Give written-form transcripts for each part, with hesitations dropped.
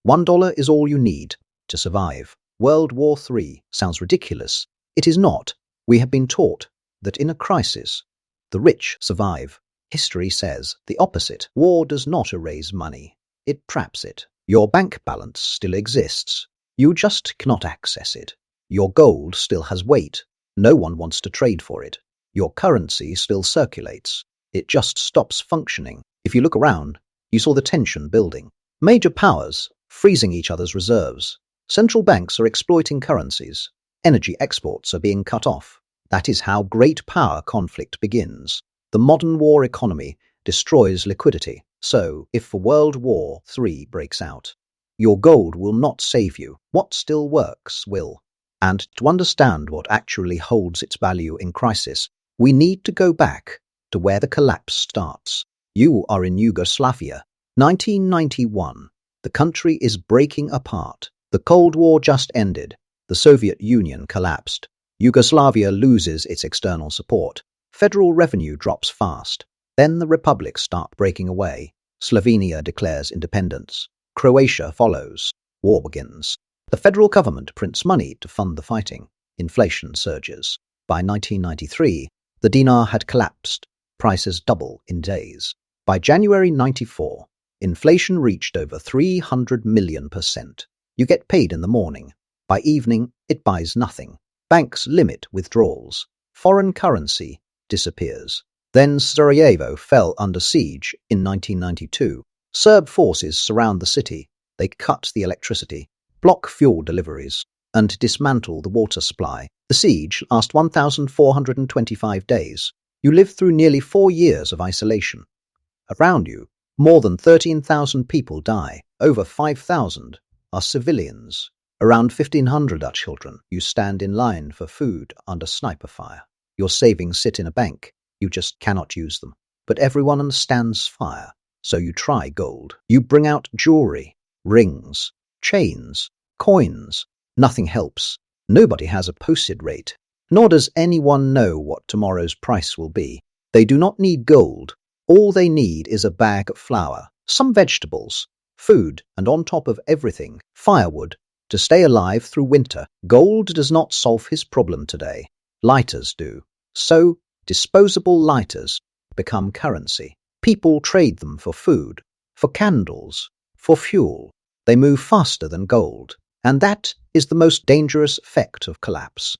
$1 is all you need to survive. World War III sounds ridiculous. It is not. We have been taught that in a crisis, the rich survive. History says the opposite. War does not erase money. It traps it. Your bank balance still exists. You just cannot access it. Your gold still has weight. No one wants to trade for it. Your currency still circulates. It just stops functioning. If you look around, you saw the tension building. Major powers freezing each other's reserves. Central banks are exploiting currencies. Energy exports are being cut off. That is how great power conflict begins. The modern war economy destroys liquidity. So, if a World War III breaks out, your gold will not save you. What still works will. And to understand what actually holds its value in crisis, we need to go back to where the collapse starts. You are in Yugoslavia, 1991. The country is breaking apart. The Cold War just ended. The Soviet Union collapsed. Yugoslavia loses its external support. Federal revenue drops fast. Then the republics start breaking away. Slovenia declares independence. Croatia follows. War begins. The federal government prints money to fund the fighting. Inflation surges. By 1993, the dinar had collapsed. Prices double in days. By January 94, inflation reached over 300 million%. You get paid in the morning. By evening, it buys nothing. Banks limit withdrawals. Foreign currency disappears. Then Sarajevo fell under siege in 1992. Serb forces surround the city. They cut the electricity, block fuel deliveries, and dismantle the water supply. The siege lasts 1,425 days. You live through nearly 4 years of isolation. Around you, more than 13,000 people die. Over 5,000 are civilians. Around 1,500 are children. You stand in line for food under sniper fire. Your savings sit in a bank. You just cannot use them. But everyone understands fire, so you try gold. You bring out jewelry, rings, chains, coins. Nothing helps. Nobody has a posted rate. Nor does anyone know what tomorrow's price will be. They do not need gold. All they need is a bag of flour, some vegetables, food, and on top of everything, firewood, to stay alive through winter. Gold does not solve his problem today. Lighters do. So, disposable lighters become currency. People trade them for food, for candles, for fuel. They move faster than gold. And that is the most dangerous effect of collapse.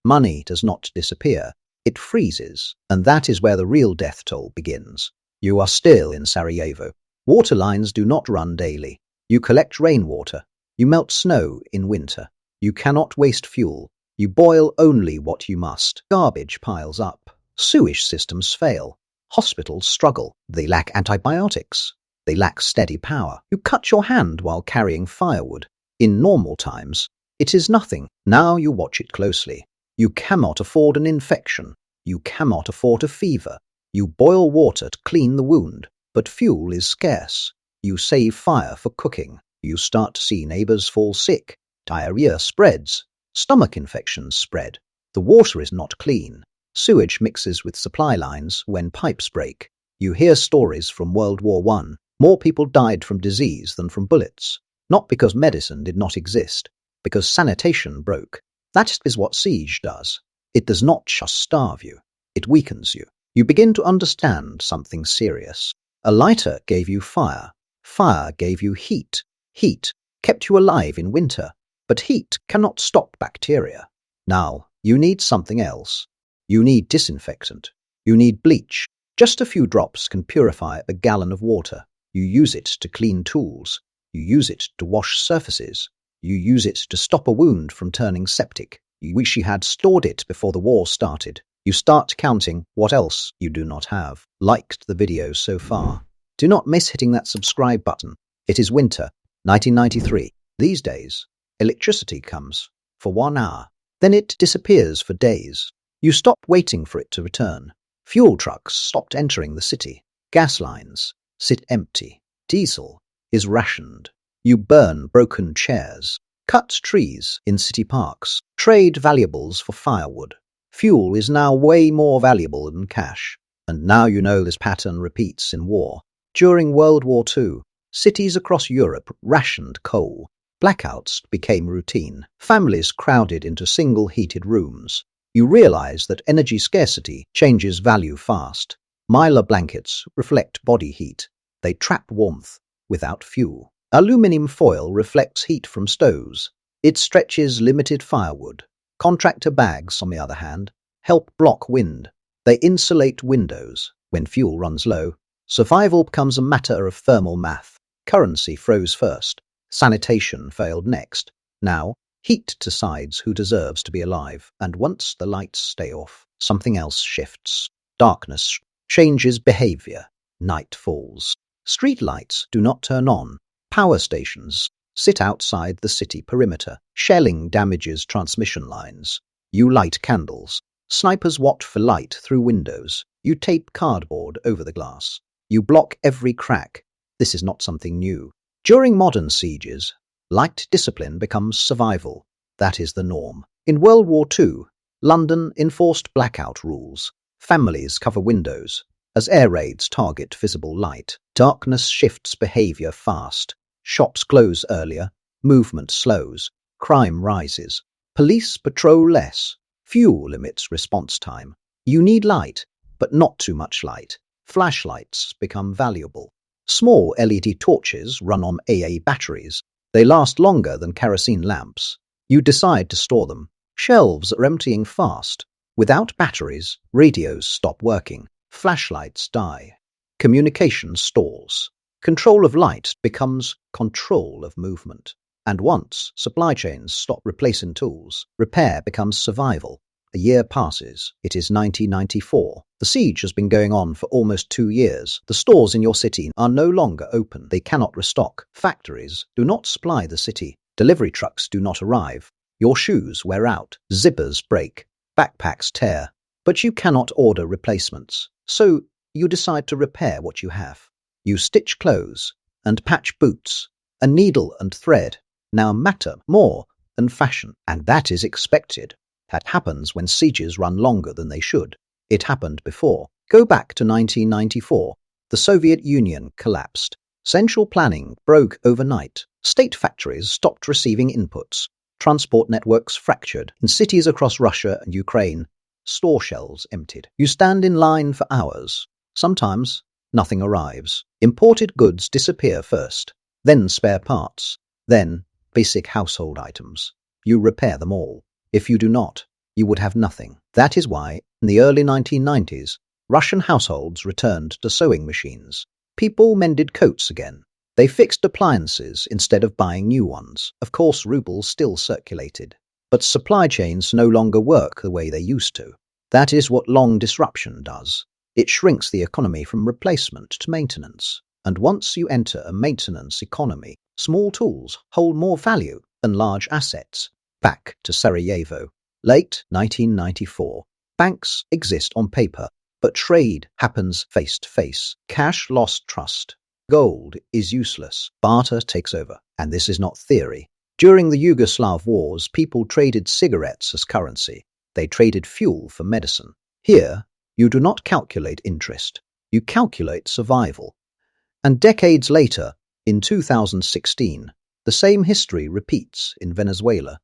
Money does not disappear. It freezes. And that is where the real death toll begins. You are still in Sarajevo. Water lines do not run daily. You collect rainwater. You melt snow in winter. You cannot waste fuel. You boil only what you must. Garbage piles up. Sewage systems fail. Hospitals struggle. They lack antibiotics. They lack steady power. You cut your hand while carrying firewood. In normal times, it is nothing. Now you watch it closely. You cannot afford an infection. You cannot afford a fever. You boil water to clean the wound, but fuel is scarce. You save fire for cooking. You start to see neighbors fall sick. Diarrhea spreads. Stomach infections spread. The water is not clean. Sewage mixes with supply lines when pipes break. You hear stories from World War I. More people died from disease than from bullets. Not because medicine did not exist, because sanitation broke. That is what siege does. It does not just starve you. It weakens you. You begin to understand something serious. A lighter gave you fire. Fire gave you heat. Heat kept you alive in winter. But heat cannot stop bacteria. Now, you need something else. You need disinfectant. You need bleach. Just a few drops can purify a gallon of water. You use it to clean tools. You use it to wash surfaces. You use it to stop a wound from turning septic. You wish you had stored it before the war started. You start counting what else you do not have. Liked the video so far. Do not miss hitting that subscribe button. It is winter, 1993. These days, electricity comes for 1 hour. Then it disappears for days. You stop waiting for it to return. Fuel trucks stopped entering the city. Gas lines sit empty. Diesel is rationed. You burn broken chairs. Cut trees in city parks. Trade valuables for firewood. Fuel is now way more valuable than cash. And now you know this pattern repeats in war. During World War II, Cities across Europe rationed coal. Blackouts became routine. Families crowded into single heated rooms. You realize that energy scarcity changes value fast. Mylar blankets reflect body heat. They trap warmth without fuel. Aluminium foil reflects heat from stoves. It stretches limited firewood. Contractor bags, on the other hand, help block wind. They insulate windows. When fuel runs low, survival becomes a matter of thermal math. Currency froze first. Sanitation failed next. Now, heat decides who deserves to be alive, and once the lights stay off, something else shifts. Darkness changes behavior. Night falls. Street lights do not turn on. Power stations sit outside the city perimeter. Shelling damages transmission lines. You light candles. Snipers watch for light through windows. You tape cardboard over the glass. You block every crack. This is not something new. During modern sieges, light discipline becomes survival. That is the norm. In World War II, London enforced blackout rules. Families cover windows as air raids target visible light. Darkness shifts behavior fast. Shops close earlier. Movement slows. Crime rises. Police patrol less. Fuel limits response time. You need light, but not too much light. Flashlights become valuable. Small LED torches run on AA batteries. They last longer than kerosene lamps. You decide to store them. Shelves are emptying fast. Without batteries, radios stop working. Flashlights die. Communication stalls. Control of light becomes control of movement. And once supply chains stop replacing tools, repair becomes survival. A year passes. It is 1994. The siege has been going on for almost 2 years. The stores in your city are no longer open. They cannot restock. Factories do not supply the city. Delivery trucks do not arrive. Your shoes wear out. Zippers break. Backpacks tear. But you cannot order replacements. So you decide to repair what you have. You stitch clothes and patch boots. A needle and thread now matter more than fashion. And that is expected. That happens when sieges run longer than they should. It happened before. Go back to 1994. The Soviet Union collapsed. Central planning broke overnight. State factories stopped receiving inputs. Transport networks fractured. In cities across Russia and Ukraine, store shelves emptied. You stand in line for hours. Sometimes nothing arrives. Imported goods disappear first, then spare parts, then basic household items. You repair them all. If you do not, you would have nothing. That is why, in the early 1990s, Russian households returned to sewing machines. People mended coats again. They fixed appliances instead of buying new ones. Of course, rubles still circulated, but supply chains no longer work the way they used to. That is what long disruption does. It shrinks the economy from replacement to maintenance. And once you enter a maintenance economy, small tools hold more value than large assets. Back to Sarajevo. Late 1994. Banks exist on paper, but trade happens face to face. Cash lost trust. Gold is useless. Barter takes over. And this is not theory. During the Yugoslav wars, people traded cigarettes as currency. They traded fuel for medicine. Here, you do not calculate interest. You calculate survival. And decades later, in 2016, the same history repeats in Venezuela.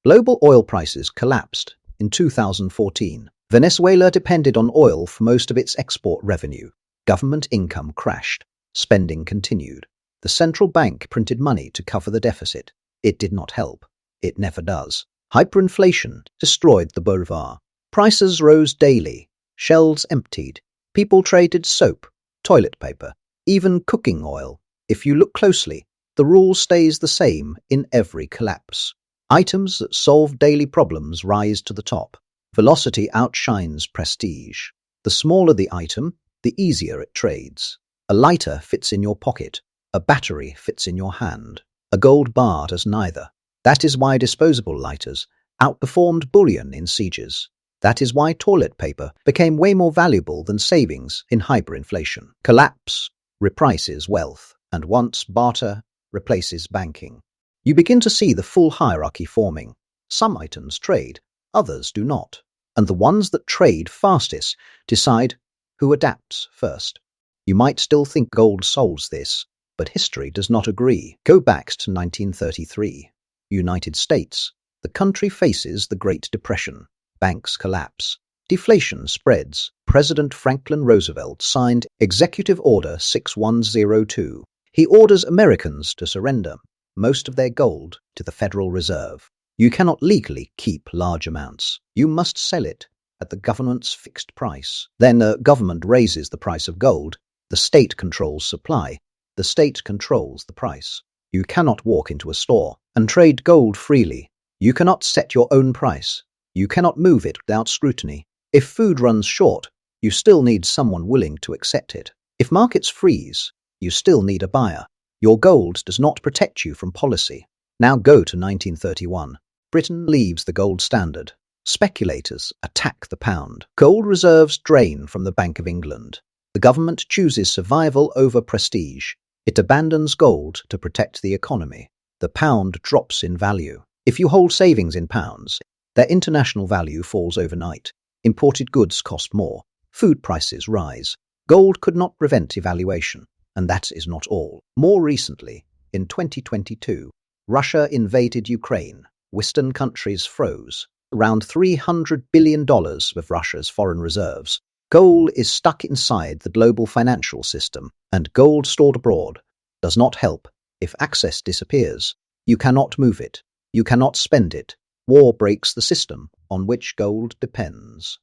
Global oil prices collapsed in 2014. Venezuela depended on oil for most of its export revenue. Government income crashed. Spending continued. The central bank printed money to cover the deficit. It did not help. It never does. Hyperinflation destroyed the bourgeois. Prices rose daily. Shelves emptied. People traded soap, toilet paper, even cooking oil. If you look closely, the rule stays the same in every collapse. Items that solve daily problems rise to the top. Velocity outshines prestige. The smaller the item, the easier it trades. A lighter fits in your pocket. A battery fits in your hand. A gold bar does neither. That is why disposable lighters outperformed bullion in sieges. That is why toilet paper became way more valuable than savings in hyperinflation. Collapse reprices wealth, and once barter replaces banking. You begin to see the full hierarchy forming. Some items trade, others do not. And the ones that trade fastest decide who adapts first. You might still think gold solves this, But history does not agree. Go back to 1933. United States. The country faces the Great Depression. Banks collapse. Deflation spreads. President Franklin Roosevelt signed Executive Order 6102. He orders Americans to surrender most of their gold to the Federal Reserve. You cannot legally keep large amounts. You must sell it at the government's fixed price. Then the government raises the price of gold. The state controls supply. The state controls the price. You cannot walk into a store and trade gold freely. You cannot set your own price. You cannot move it without scrutiny. If food runs short, you still need someone willing to accept it. If markets freeze, you still need a buyer. Your gold does not protect you from policy. Now go to 1931. Britain leaves the gold standard. Speculators attack the pound. Gold reserves drain from the Bank of England. The government chooses survival over prestige. It abandons gold to protect the economy. The pound drops in value. If you hold savings in pounds, their international value falls overnight. Imported goods cost more. Food prices rise. Gold could not prevent evaluation. And that is not all. More recently, in 2022, Russia invaded Ukraine. Western countries froze. Around $300 billion of Russia's foreign reserves. Gold is stuck inside the global financial system, and gold stored abroad does not help. If access disappears, you cannot move it. You cannot spend it. War breaks the system on which gold depends.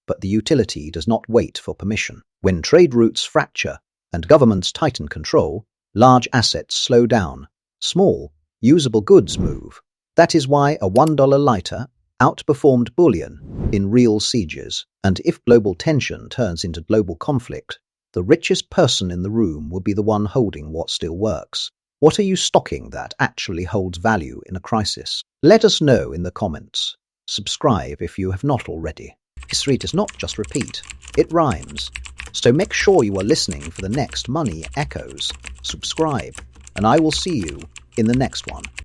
But the utility does not wait for permission. When trade routes fracture and governments tighten control, large assets slow down. Small, usable goods move. That is why a $1 lighter outperformed bullion in real sieges. And if global tension turns into global conflict, the richest person in the room will be the one holding what still works. What are you stocking that actually holds value in a crisis? Let us know in the comments. Subscribe if you have not already. History does not just repeat, it rhymes. So make sure you are listening for the next Money Echoes. Subscribe, and I will see you in the next one.